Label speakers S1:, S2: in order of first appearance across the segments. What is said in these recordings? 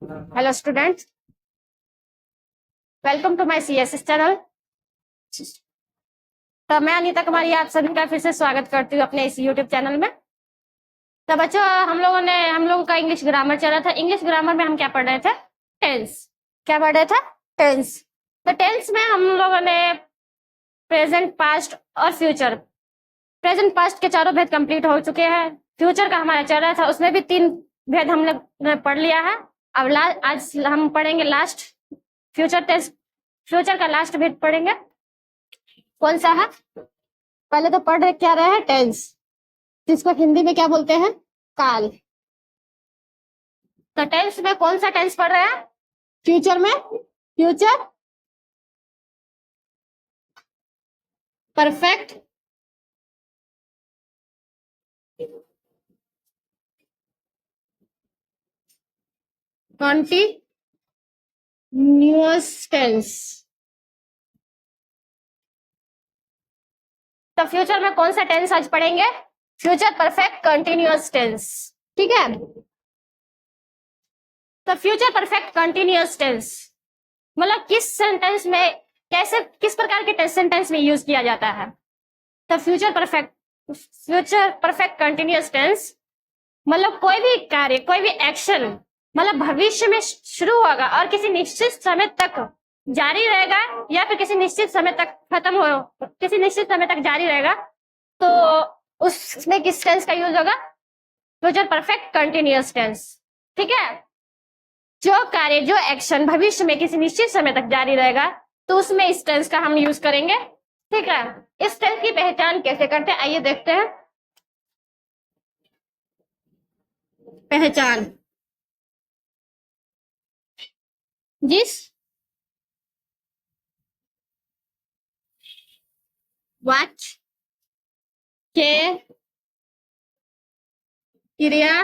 S1: Hello students, welcome to my CSS channel. तो मैं अनीता कुमारी आप सभी का फिर से स्वागत करती हूँ अपने इस यूट्यूब चैनल में। तो बच्चों, हम लोगों का इंग्लिश ग्रामर चल रहा था। इंग्लिश ग्रामर में हम क्या पढ़ रहे थे? टेंस। क्या पढ़ रहे थे? टेंस। तो टेंस में हम लोगों ने प्रेजेंट, पास्ट और फ्यूचर, प्रेजेंट पास्ट के चारों भेद कंप्लीट हो चुके हैं। फ्यूचर का हमारा चल रहा था, उसमें भी 3 भेद हम लोग ने पढ़ लिया है। अब आज हम पढ़ेंगे लास्ट फ्यूचर टेंस। फ्यूचर का लास्ट भेद पढ़ेंगे। कौन सा है? पहले तो पढ़ क्या रहे हैं? टेंस, जिसको हिंदी में क्या बोलते हैं? काल। तो टेंस में कौन सा टेंस पढ़ रहे हैं? फ्यूचर में फ्यूचर परफेक्ट कॉन्टिन्यूअस टेंस। तो फ्यूचर में कौन सा टेंस आज पढ़ेंगे? Future perfect continuous tense. ठीक है। तो फ्यूचर परफेक्ट कंटिन्यूअस टेंस मतलब किस सेंटेंस में, कैसे, किस प्रकार के सेंटेंस में यूज किया जाता है? तो फ्यूचर परफेक्ट कंटिन्यूअस टेंस मतलब कोई भी कार्य, कोई भी एक्शन मतलब भविष्य में शुरू होगा और किसी निश्चित समय तक जारी रहेगा, या फिर किसी निश्चित समय तक खत्म हो, किसी निश्चित समय तक जारी रहेगा, तो उसमें किस टेंस का यूज होगा? Future perfect continuous tense. ठीक है। जो कार्य, जो एक्शन भविष्य में किसी निश्चित समय तक जारी रहेगा, तो उसमें इस टेंस का हम यूज करेंगे। ठीक है। इस टेंस की पहचान कैसे करते हैं, आइए देखते हैं। पहचान: जिस वाक्य के क्रिया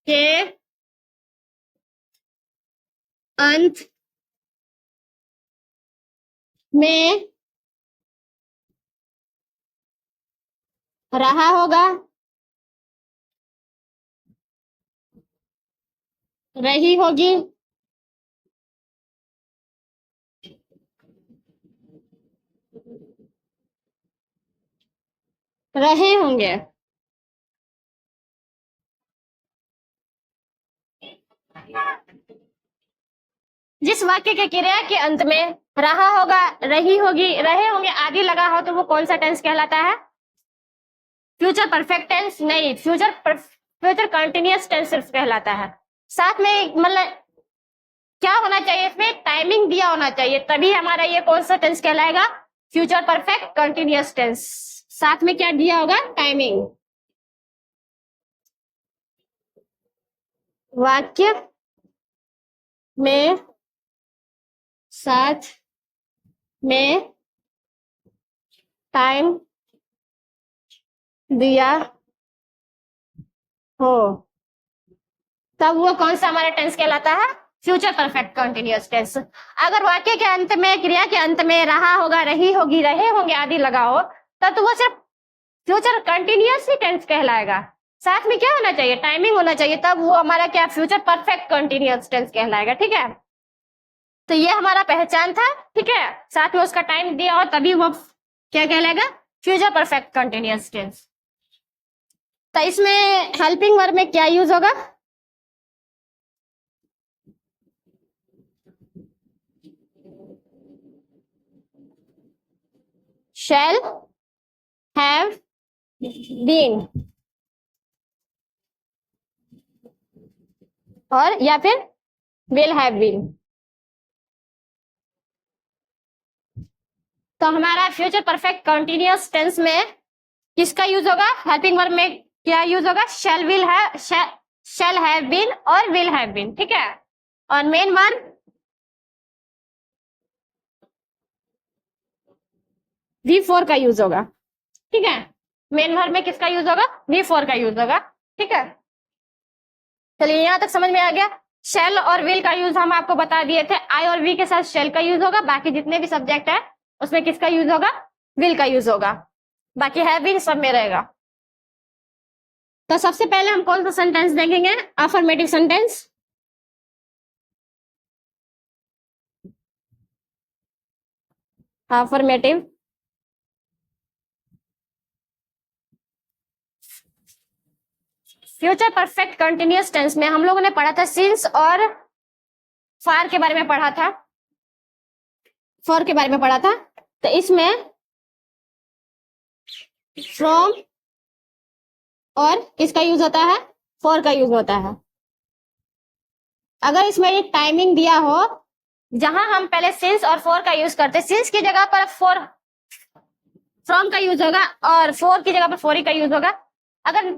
S1: के अंत में रहा होगा, रही होगी, रहे होंगे। जिस वाक्य के क्रिया के अंत में रहा होगा, रही होगी, रहे होंगे आदि लगा हो, तो वो कौन सा टेंस कहलाता है? फ्यूचर परफेक्ट टेंस नहीं, फ्यूचर कंटिन्यूअस टेंस सिर्फ कहलाता है। साथ में मतलब क्या होना चाहिए? इसमें टाइमिंग दिया होना चाहिए, तभी हमारा ये कौन सा टेंस कहलाएगा? Future perfect continuous tense. साथ में क्या दिया होगा? टाइमिंग। वाक्य में साथ में टाइम दिया हो, तब वो कौन सा हमारा टेंस कहलाता है? Future perfect continuous tense. अगर वाक्य के अंत में, क्रिया के अंत में रहा होगा, रही होगी, रहे होंगे आदि लगा हो, तब तो वो सिर्फ फ्यूचर कंटिन्यूअस ही टेंस कहलाएगा। साथ में क्या होना चाहिए? टाइमिंग होना चाहिए, तब वो हमारा क्या? फ्यूचर परफेक्ट कंटिन्यूअस टेंस कहलाएगा। ठीक है। तो ये हमारा पहचान था। ठीक है। साथ में उसका टाइम दिया हो, तभी वो क्या कहलाएगा? Future perfect continuous tense. तो इसमें हेल्पिंग वर्ब में क्या यूज होगा? shall have been, और या फिर will have been। तो हमारा फ्यूचर परफेक्ट कंटिन्यूअस टेंस में किसका यूज होगा? हेल्पिंग वर्ब में क्या यूज होगा? shall have been और will have been। ठीक है। और मेन वर्ब V4 का यूज होगा। ठीक है। मेन वर्ब में किसका यूज होगा? V4 का यूज होगा। ठीक है। चलिए, यहां तक समझ में आ गया। शेल और विल का यूज हम आपको बता दिए थे। आई और वी के साथ शेल का यूज होगा, बाकी जितने भी सब्जेक्ट है उसमें किसका यूज होगा? विल का यूज होगा। बाकी है बीन सब में रहेगा। तो सबसे पहले हम कौन सा सेंटेंस देखेंगे? Affirmative sentence. Affirmative future perfect continuous tense में हम लोगों ने पढ़ा था सिंस और फार के बारे में पढ़ा था, फॉर के बारे में पढ़ा था। तो इसमें फ्रॉम और किसका यूज होता है? फॉर का यूज होता है। अगर इसमें एक टाइमिंग दिया हो, जहां हम पहले सिंस और फॉर का यूज करते, सिंस की जगह पर फॉर फ्रॉम का यूज होगा और फॉर की जगह पर फॉर का यूज होगा। अगर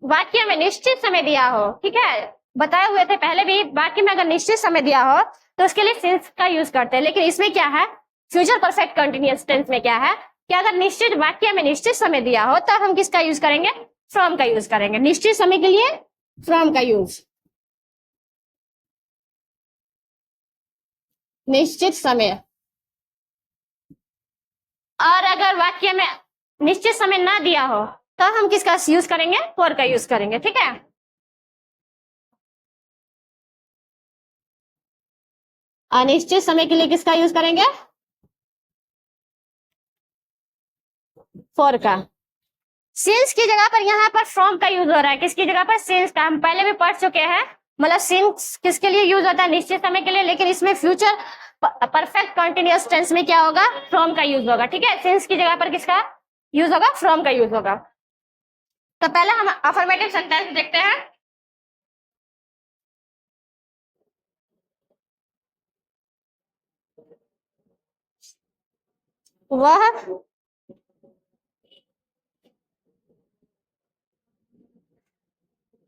S1: वाक्य में निश्चित समय दिया हो, ठीक है, बताए हुए थे पहले भी, वाक्य में अगर निश्चित समय दिया हो तो उसके लिए सिंस का यूज करते हैं। लेकिन इसमें क्या है, फ्यूचर परफेक्ट कंटिन्यूअस टेंस में क्या है कि अगर निश्चित वाक्य में निश्चित समय दिया हो तब हम किसका यूज करेंगे? फ्रॉम का यूज करेंगे। निश्चित समय के लिए फ्रॉम का यूज। निश्चित समय। और अगर वाक्य में निश्चित समय ना दिया हो तो हम किसका यूज करेंगे? फॉर का यूज करेंगे। ठीक है, अनिश्चित समय के लिए किसका यूज करेंगे? फॉर का। सिंस की जगह पर यहाँ पर फ्रॉम का यूज हो रहा है। किसकी जगह पर? सिंस का। हम पहले भी पढ़ चुके हैं, मतलब सिंस किसके लिए यूज होता है? निश्चित समय के लिए। लेकिन इसमें फ्यूचर परफेक्ट कंटिन्यूअस टेंस में क्या होगा? फ्रॉम का यूज होगा। ठीक है, सिंस की जगह पर किसका यूज होगा? फ्रॉम का यूज होगा। तो पहले हम अफर्मेटिव सेंटेंस देखते हैं। वह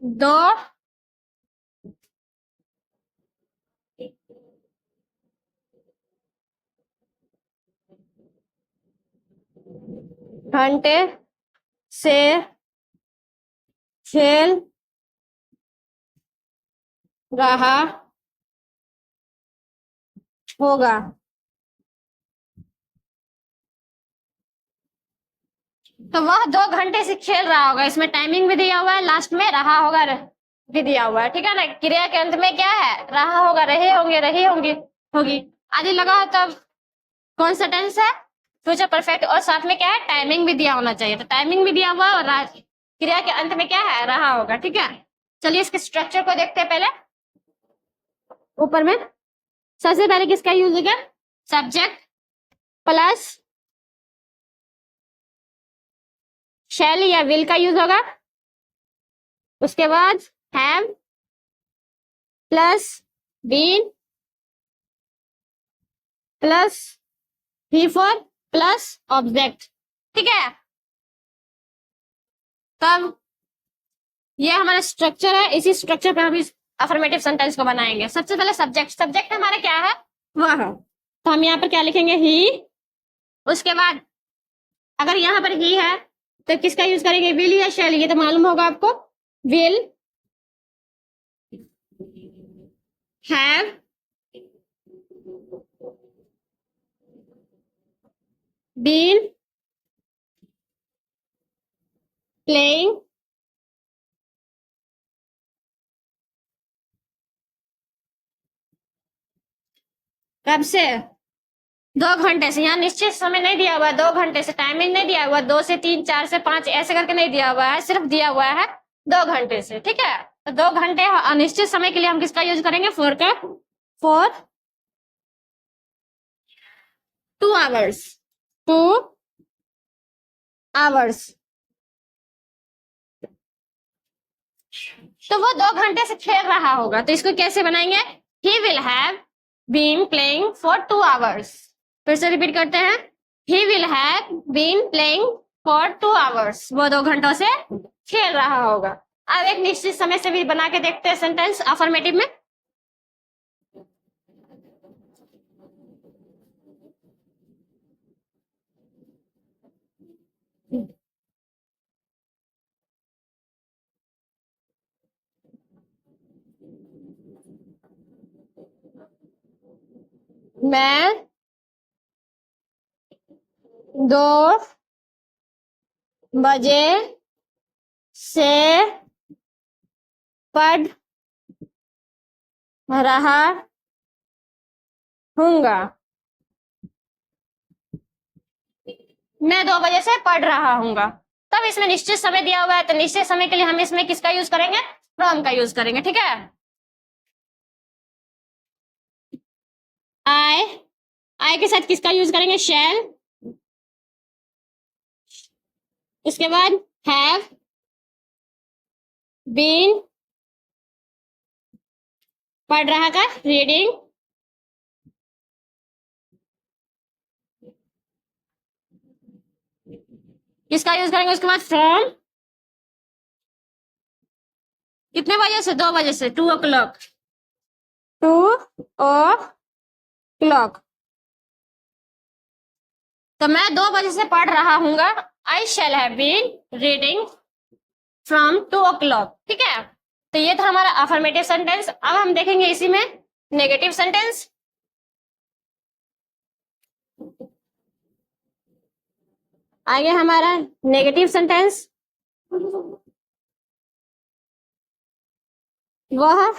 S1: दो घंटे से खेल रहा होगा। तो वह 2 घंटे से खेल रहा होगा, इसमें टाइमिंग भी दिया हुआ है, लास्ट में रहा होगा भी दिया हुआ है। ठीक है ना, क्रिया के अंत में क्या है? रहा होगा, रहे होंगे, रही होंगी, होगी आदि लगा हो तब कौन सा टेंस है? Future perfect. और साथ में क्या है? टाइमिंग भी दिया होना चाहिए। तो टाइमिंग भी दिया हुआ है और क्रिया के अंत में क्या है? रहा होगा। ठीक है, चलिए इसके स्ट्रक्चर को देखते हैं। पहले ऊपर में सबसे पहले किसका यूज होगा? सब्जेक्ट प्लस शैल या विल का यूज होगा। उसके बाद have plus been plus he for plus object. ठीक है, तब ये हमारा स्ट्रक्चर है। इसी स्ट्रक्चर पर हम इस अफर्मेटिव सेंटेंस को बनाएंगे। सबसे पहले सब्जेक्ट। सब्जेक्ट हमारा क्या है? वह। तो हम यहाँ पर क्या लिखेंगे? ही। उसके बाद अगर यहाँ पर ही है तो किसका यूज करेंगे? विल या शैल? ये तो मालूम होगा आपको। विल हैव बीन प्लेइंग कब से? 2 घंटे से। यहाँ निश्चित समय नहीं दिया हुआ है, 2 घंटे से। टाइमिंग नहीं दिया हुआ, 2 से 3, 4 से 5 ऐसे करके नहीं दिया हुआ है, सिर्फ दिया हुआ है 2 घंटे से। ठीक है, तो 2 घंटे अनिश्चित समय के लिए हम किसका यूज करेंगे? फॉर का। For 2 hours. 2 आवर्स। तो वो 2 घंटे से खेल रहा होगा, तो इसको कैसे बनाएंगे? He will have been playing for 2 hours. फिर से रिपीट करते हैं। He will have been playing for 2 hours. वो 2 घंटों से खेल रहा होगा। अब एक निश्चित समय से भी बना के देखते हैं सेंटेंस अफर्मेटिव में। मैं 2 बजे से पढ़ रहा हूँगा। मैं 2 बजे से पढ़ रहा हूँगा। तब इसमें निश्चित समय दिया हुआ है, तो निश्चित समय के लिए हम इसमें किसका यूज करेंगे? फ्रॉम का यूज करेंगे, ठीक है। आई, आई के साथ किसका यूज करेंगे? शैल। उसके बाद हैव बीन, पढ़ रहा का रीडिंग, किसका यूज करेंगे? उसके बाद फ्रॉम, कितने बजे से? 2 बजे से, 2 o'clock, 2 o'clock। तो मैं 2 बजे से पढ़ रहा हूँगा। I shall have been reading from 2 o'clock, ठीक है। तो ये था हमारा अफर्मेटिव सेंटेंस। अब हम देखेंगे इसी में नेगेटिव सेंटेंस। आगे हमारा नेगेटिव सेंटेंस, वह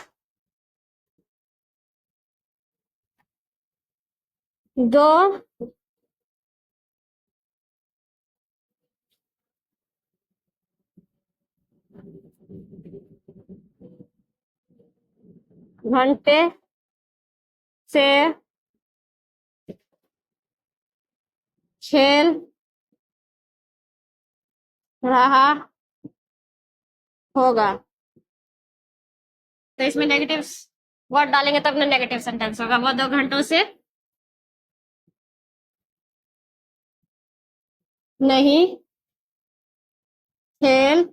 S1: 2 घंटे से खेल रहा होगा। तो इसमें नेगेटिव वर्ड डालेंगे तब ना नेगेटिव सेंटेंस होगा। वह 2 घंटों से नहीं खेल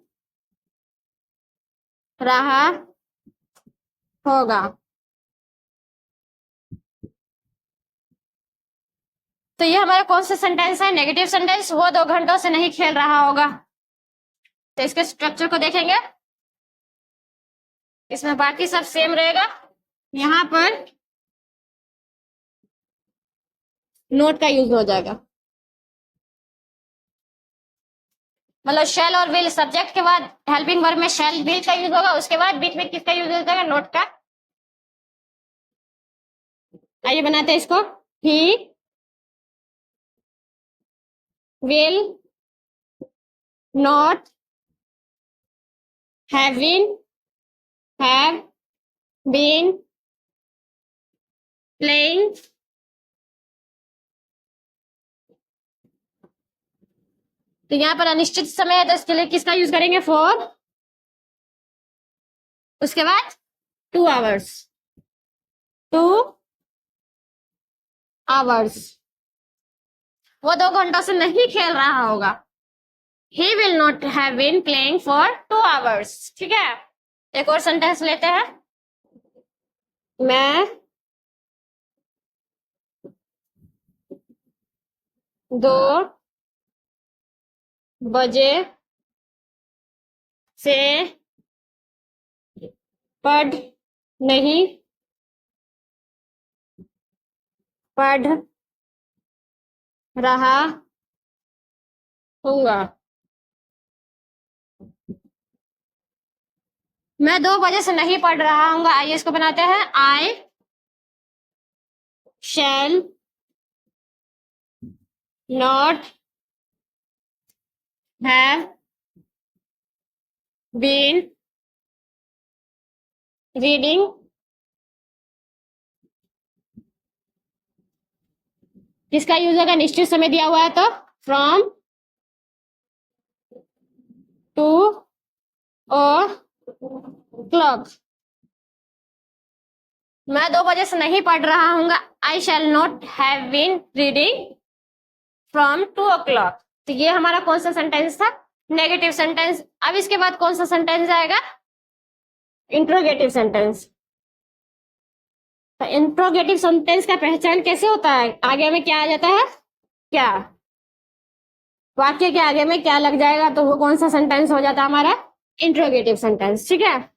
S1: रहा होगा। तो ये हमारा कौन सा सेंटेंस है? Negative sentence. वो 2 घंटों से नहीं खेल रहा होगा। तो इसके स्ट्रक्चर को देखेंगे। इसमें बाकी सब सेम रहेगा। यहाँ पर नोट का यूज हो जाएगा, मतलब शैल और विल सब्जेक्ट के बाद हेल्पिंग वर्ब में शैल विल का यूज होगा। उसके बाद बीच में किसका यूज हो जाएगा? नोट का। आइए बनाते हैं इसको। He will not have been playing तो यहाँ पर अनिश्चित समय है, तो इसके लिए किसका यूज करेंगे? फॉर। उसके बाद 2 hours, 2 hours। वो 2 घंटों से नहीं खेल रहा होगा। He will not have been playing for 2 hours, ठीक है। एक और सेंटेंस लेते हैं। मैं 2 बजे से पढ़ रहा हूँगा। मैं 2 बजे से नहीं पढ़ रहा हूँ। आइए इसको बनाते हैं। I shall not have been reading किसका यूज होगा? निश्चित समय दिया हुआ है तो फ्रॉम 2 o'clock। मैं 2 बजे से नहीं पढ़ रहा हूँ। I shall not have been reading from 2 o'clock। तो ये हमारा कौन सा सेंटेंस था? Negative sentence. अब इसके बाद कौन सा सेंटेंस आएगा? Interrogative sentence. तो इंट्रोगेटिव सेंटेंस का पहचान कैसे होता है? आगे में क्या आ जाता है? क्या वाक्य के आगे में क्या लग जाएगा तो वो कौन सा सेंटेंस हो जाता है? हमारा इंट्रोगेटिव सेंटेंस, ठीक है।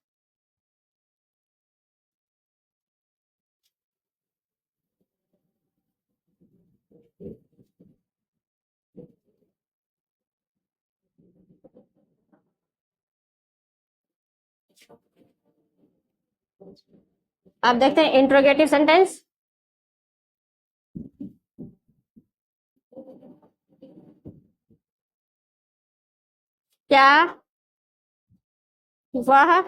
S1: अब देखते हैं इंट्रोगेटिव सेंटेंस। क्या वह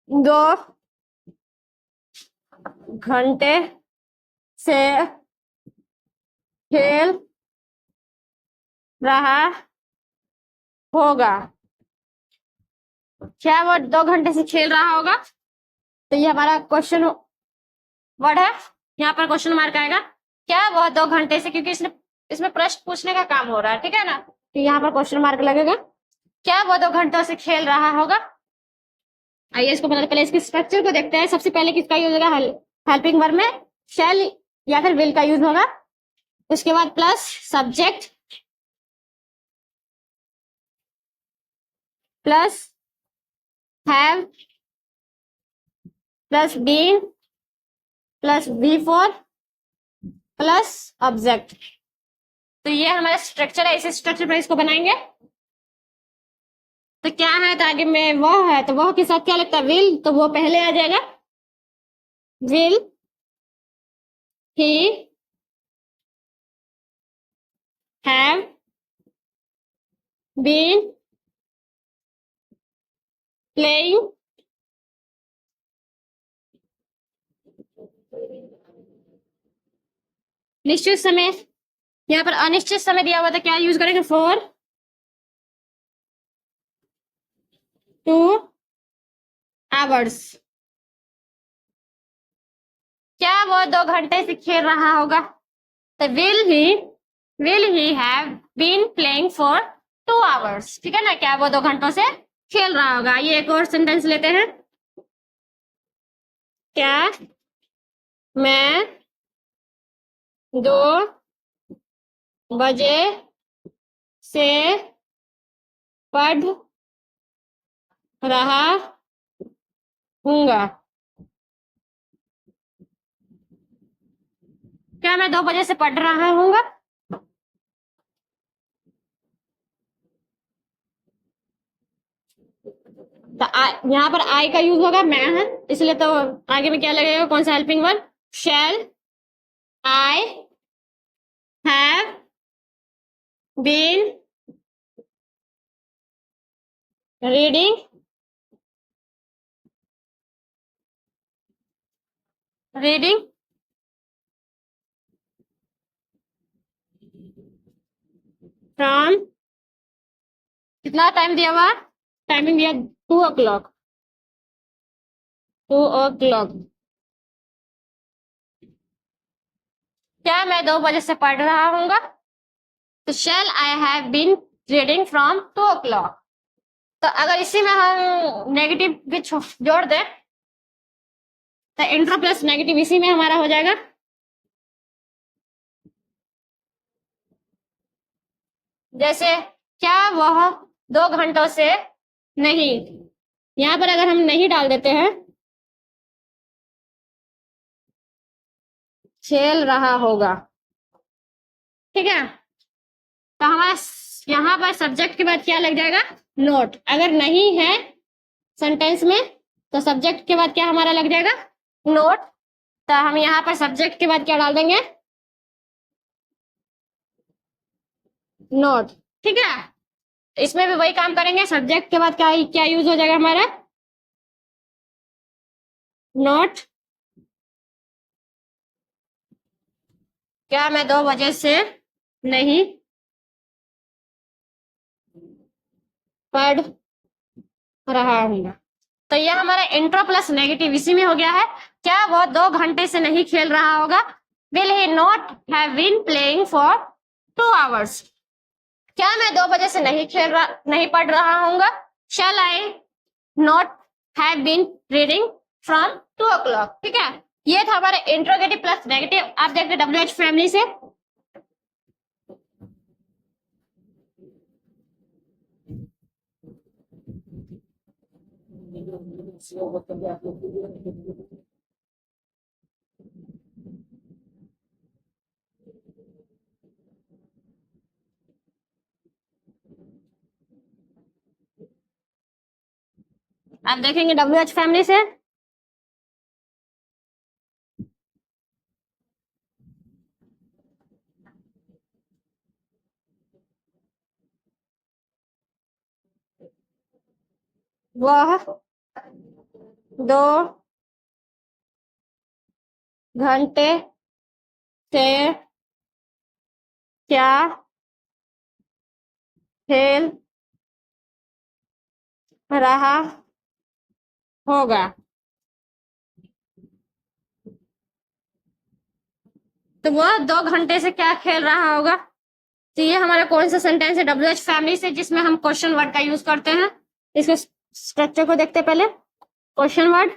S1: 2 घंटे से खेल रहा होगा? क्या वो 2 घंटे से खेल रहा होगा? तो ये हमारा क्वेश्चन वर्ड है, यहाँ पर क्वेश्चन मार्क आएगा। क्या वह 2 घंटे से, क्योंकि इसमें प्रश्न पूछने का काम हो रहा है, ठीक है ना, तो यहाँ पर क्वेश्चन मार्क लगेगा। क्या वह 2 घंटों से खेल रहा होगा? आइए इसको पहले इसके स्ट्रक्चर को देखते हैं। सबसे पहले किसका यूज होगा? हेल्पिंग वर्ब में शैल या फिर विल का यूज होगा। उसके बाद plus subject plus have plus been plus before plus object. तो ये हमारा स्ट्रक्चर है, इसी स्ट्रक्चर पर इसको बनाएंगे। तो क्या है, तो आगे में वो है, तो वो के साथ क्या लगता है? विल, तो वो पहले आ जाएगा। Will he have been playing निश्चित समय, यहाँ पर अनिश्चित समय दिया हुआ था, क्या यूज करेंगे? For 2 hours। क्या वो 2 घंटे से खेल रहा होगा? तो will he have been playing for 2 hours, ठीक है ना। क्या वो 2 घंटों से खेल रहा होगा? ये एक और सेंटेंस लेते हैं। क्या मैं 2 बजे से पढ़ रहा हूँगा? क्या मैं 2 बजे से पढ़ रहा हूँगा? तो यहाँ पर आई का यूज होगा, मैं है, इसलिए तो आगे में क्या लगेगा? कौन सा helping verb? Shall I have been reading from, कितना टाइम दिया हुआ? टाइमिंग दिया 2 o'clock। क्या मैं 2 बजे से पढ़ रहा हूँगा? तो shall I have been reading from 2 o'clock। तो अगर इसी में हम नेगेटिव भी जोड़ दें, तो इंट्रो प्लस नेगेटिव इसी में हमारा हो जाएगा। जैसे क्या वह 2 घंटों से नहीं, यहाँ पर अगर हम नहीं डाल देते हैं, खेल रहा होगा, ठीक है, तो हमारा यहाँ पर सब्जेक्ट के बाद क्या लग जाएगा? नोट। अगर नहीं है सेंटेंस में, तो सब्जेक्ट के बाद क्या हमारा लग जाएगा? नोट। तो हम यहाँ पर सब्जेक्ट के बाद क्या डाल देंगे? नोट, ठीक है। इसमें भी वही काम करेंगे, सब्जेक्ट के बाद क्या क्या यूज हो जाएगा हमारा? नोट। क्या मैं 2 बजे से नहीं पढ़ रहा हूँ? तो ये हमारा इंट्रो प्लस नेगेटिव इसी में हो गया है। क्या वो 2 घंटे से नहीं खेल रहा होगा? Will he not have been playing for 2 hours। क्या मैं 2 बजे से नहीं पढ़ रहा हूँ? Shall I not have been reading from 2 o'clock, ठीक है। ये था हमारे इंट्रोगेटिव प्लस नेगेटिव। आप देखते WH फैमिली से। आप देखेंगे WH फैमिली से। वह 2 घंटे से क्या खेल रहा होगा। तो वह 2 घंटे से क्या खेल रहा होगा। तो ये हमारा कौन सा सेंटेंस है WH फैमिली से, जिसमें हम क्वेश्चन वर्ड का यूज करते हैं। इसके स्ट्रक्चर को देखते हैं पहले। क्वेश्चन वर्ड,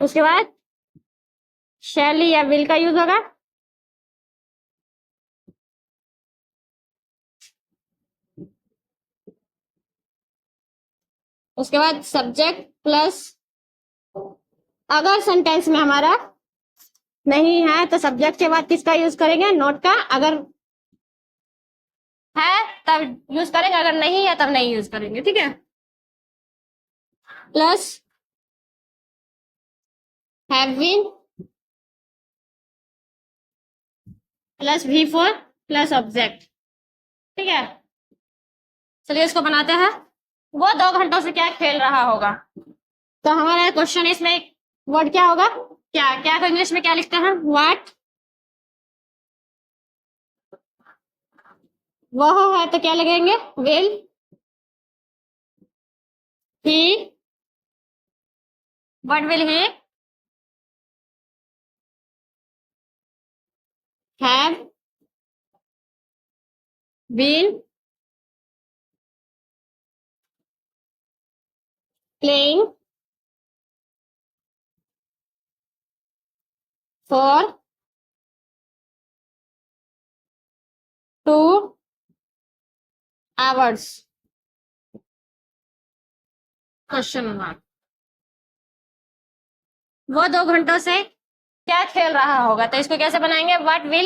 S1: उसके बाद शैली या विल का यूज होगा, उसके बाद सब्जेक्ट प्लस, अगर सेंटेंस में हमारा नहीं है तो सब्जेक्ट के बाद किसका यूज करेंगे, नोट का। अगर है तब यूज करेंगे, अगर नहीं है तब नहीं यूज करेंगे, ठीक है। Plus have been plus V4 plus object, ठीक है। चलिए इसको बनाते हैं। वो 2 घंटों से क्या खेल रहा होगा। तो हमारा क्वेश्चन इसमें वर्ड क्या होगा, क्या क्या को इंग्लिश में क्या लिखते हैं, व्हाट। वह है तो क्या लगेंगे, will he, what will he have been playing for 2 hours, question mark. वो 2 घंटों से क्या खेल रहा होगा, तो इसको कैसे बनाएंगे, what will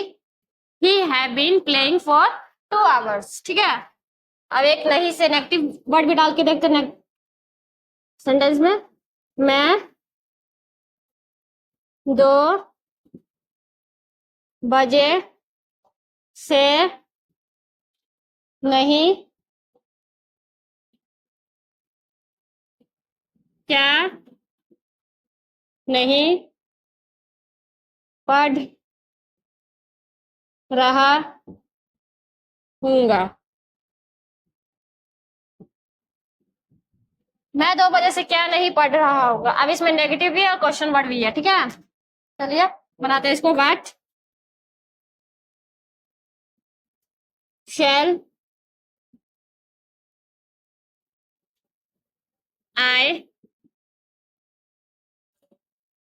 S1: he have been playing for 2 hours, ठीक है। अब एक नहीं से नेगेटिव वर्ड भी डाल के देखते हैं सेंटेंस में। मैं 2 बजे से नहीं क्या नहीं पढ़ रहा हूँगा। मैं 2 बजे से क्या नहीं पढ़ रहा होगा। अब इसमें नेगेटिव भी है और क्वेश्चन वर्ड भी है, ठीक है। चलिए बनाते हैं इसको। व्हाट शैल आई,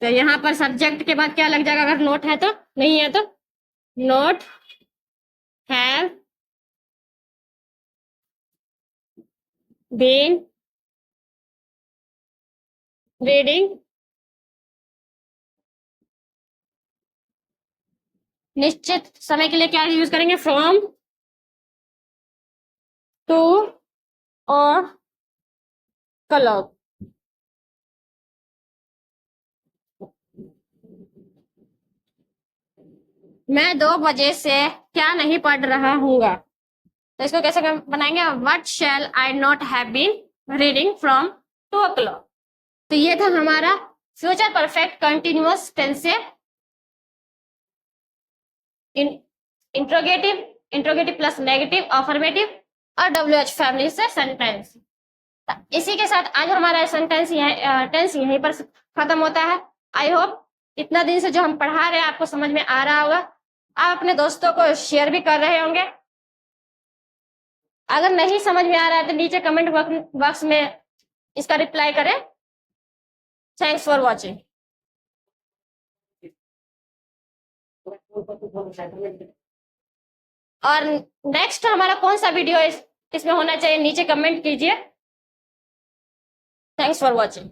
S1: तो यहाँ पर सब्जेक्ट के बाद क्या लग जाएगा, अगर नोट है तो, नहीं है तो नोट हैव बीन रीडिंग, निश्चित समय के लिए क्या यूज करेंगे, फ्रॉम टू और क्लॉक। मैं 2 बजे से क्या नहीं पढ़ रहा हूँगा, तो इसको कैसे बनाएंगे, what shall I not have been reading from 2 o'clock। तो ये था हमारा फ्यूचर परफेक्ट कंटिन्यूअस टेंस से interrogative, interrogative plus negative, affirmative और WH फैमिली से सेंटेंस। इसी के साथ आज हमारा सेंटेंस टेंस यहीं पर खत्म होता है। आई होप इतना दिन से जो हम पढ़ा रहे हैं आपको समझ में आ रहा होगा। आप अपने दोस्तों को शेयर भी कर रहे होंगे। अगर नहीं समझ में आ रहा है तो नीचे कमेंट बॉक्स में इसका रिप्लाई करें। Thanks for watching. और नेक्स्ट हमारा कौन सा वीडियो इसमें होना चाहिए नीचे कमेंट कीजिए। Thanks for watching.